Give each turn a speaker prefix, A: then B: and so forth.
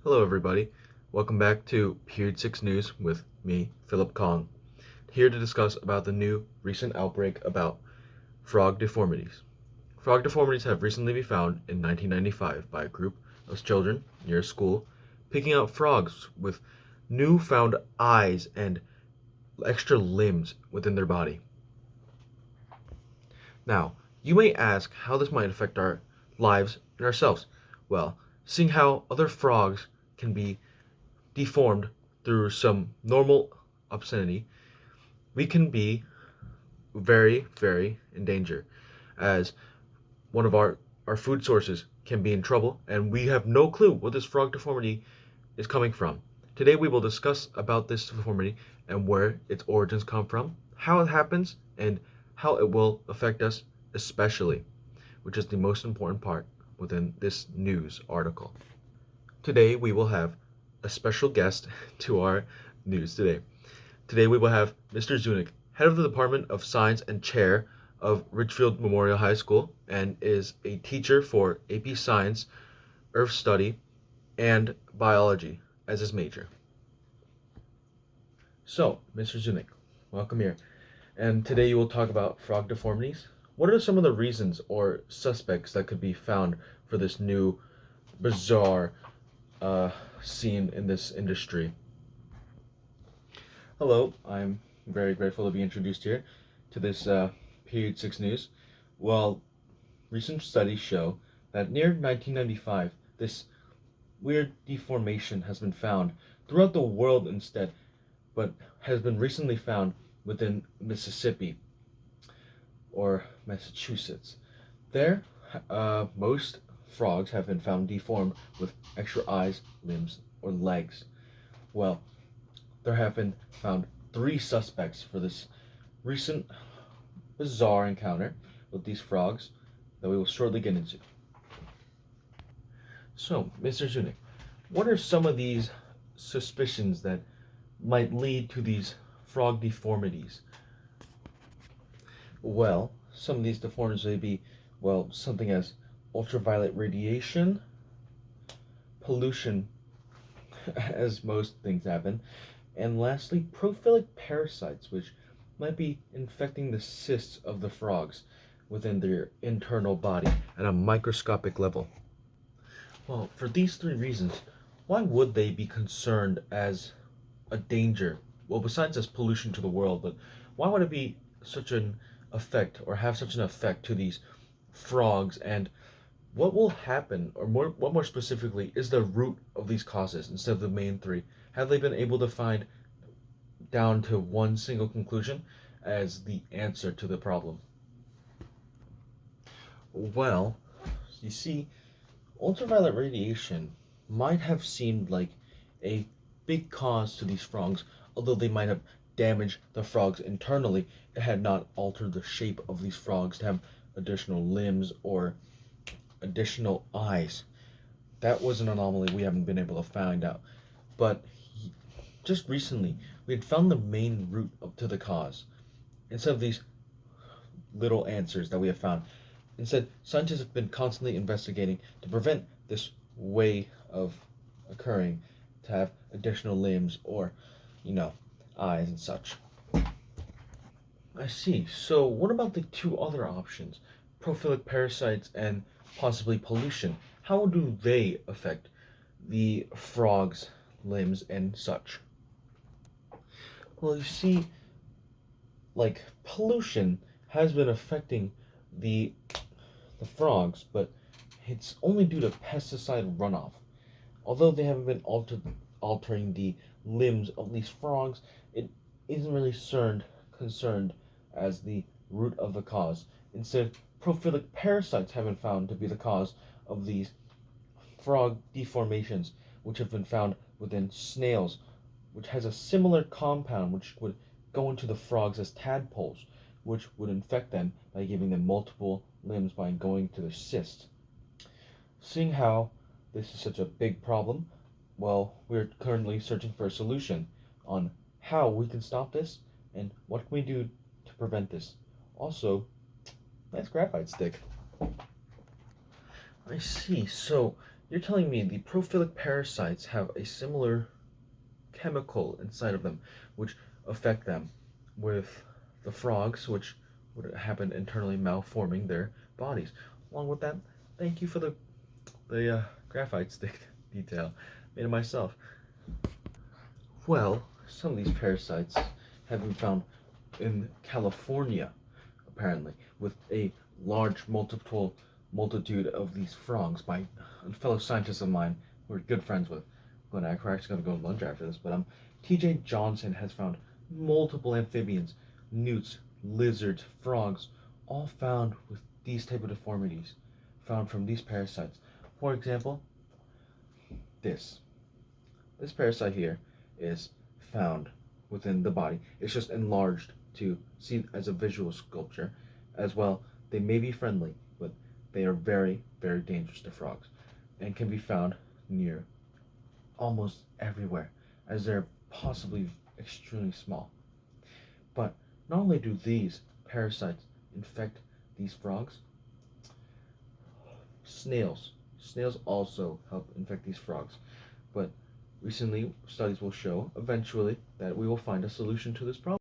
A: Hello everybody, welcome back to Period 6 News with me, Philip Kong, here to discuss about the new recent outbreak about frog deformities. Frog deformities have recently been found in 1995 by a group of children near a school picking out frogs with newfound eyes and extra limbs within their body. Now, you may ask how this might affect our lives and ourselves. Well, seeing how other frogs can be deformed through some normal obscenity, we can be very, very in danger, as one of our food sources can be in trouble, and we have no clue what this frog deformity is coming from. Today we will discuss about this deformity and where its origins come from, how it happens, and how it will affect us especially, which is the most important part within this news article. Today we will have a special guest to our news today. Today we will have Mr. Zunick, head of the Department of Science and chair of Ridgefield Memorial High School, and is a teacher for AP Science, Earth Study, and Biology as his major. So, Mr. Zunick, welcome here. And today you will talk about frog deformities. What are some of the reasons or suspects that could be found for this new bizarre scene in this industry? Hello, I'm very grateful to be introduced here to this Period 6 News. Well, recent studies show that near 1995, this weird deformation has been found throughout the world instead, but has been recently found within Mississippi or Massachusetts. There, most frogs have been found deformed with extra eyes, limbs, or legs. Well, there have been found 3 suspects for this recent bizarre encounter with these frogs that we will shortly get into. So, Mr. Zunick, what are some of these suspicions that might lead to these frog deformities? Well, some of these deformities may be, something as ultraviolet radiation, pollution, as most things happen, and lastly, prophyllic parasites, which might be infecting the cysts of the frogs within their internal body at a microscopic level. Well, for these 3 reasons, why would they be concerned as a danger? Well, besides as pollution to the world, but why would it be such an effect or have such an effect to these frogs, and what will happen, or what more specifically is the root of these causes instead of the main 3? Have they been able to find down to one single conclusion as the answer to the problem? Well, you see, ultraviolet radiation might have seemed like a big cause to these frogs, although they might have damaged the frogs internally. It had not altered the shape of these frogs to have additional limbs or additional eyes. That was an anomaly we haven't been able to find out. But just recently, we had found the main root to the cause. Instead of these little answers that we have found, instead, scientists have been constantly investigating to prevent this way of occurring, to have additional limbs or, eyes and such. I see. So what about the 2 other options, prophyllic parasites and possibly pollution? How do they affect the frogs' limbs and such? Well, you see, like, pollution has been affecting the frogs, but it's only due to pesticide runoff. Although they haven't been altering the limbs of these frogs, it isn't really concerned as the root of the cause. Instead, prophyllic parasites have been found to be the cause of these frog deformations, which have been found within snails, which has a similar compound which would go into the frogs as tadpoles, which would infect them by giving them multiple limbs by going to their cysts. Seeing how this is such a big problem, well, we're currently searching for a solution on how we can stop this and what can we do to prevent this. Also, nice graphite stick. I see. So You're telling me the prophilic parasites have a similar chemical inside of them which affect them with the frogs, which would happen internally malforming their bodies. Along with that, thank you for the graphite stick detail. Made it myself. Well, some of these parasites have been found in California, apparently, with a large multitude of these frogs by fellow scientists of mine who are good friends with. We're actually going to go to lunch after this, but T.J. Johnson has found multiple amphibians, newts, lizards, frogs, all found with these type of deformities, found from these parasites. For example, this. This parasite here is found within the body. It's just enlarged to see as a visual sculpture. As well, they may be friendly, but they are very, very dangerous to frogs and can be found near almost everywhere as they're possibly extremely small. But not only do these parasites infect these frogs, snails also help infect these frogs. But recently, studies will show eventually that we will find a solution to this problem.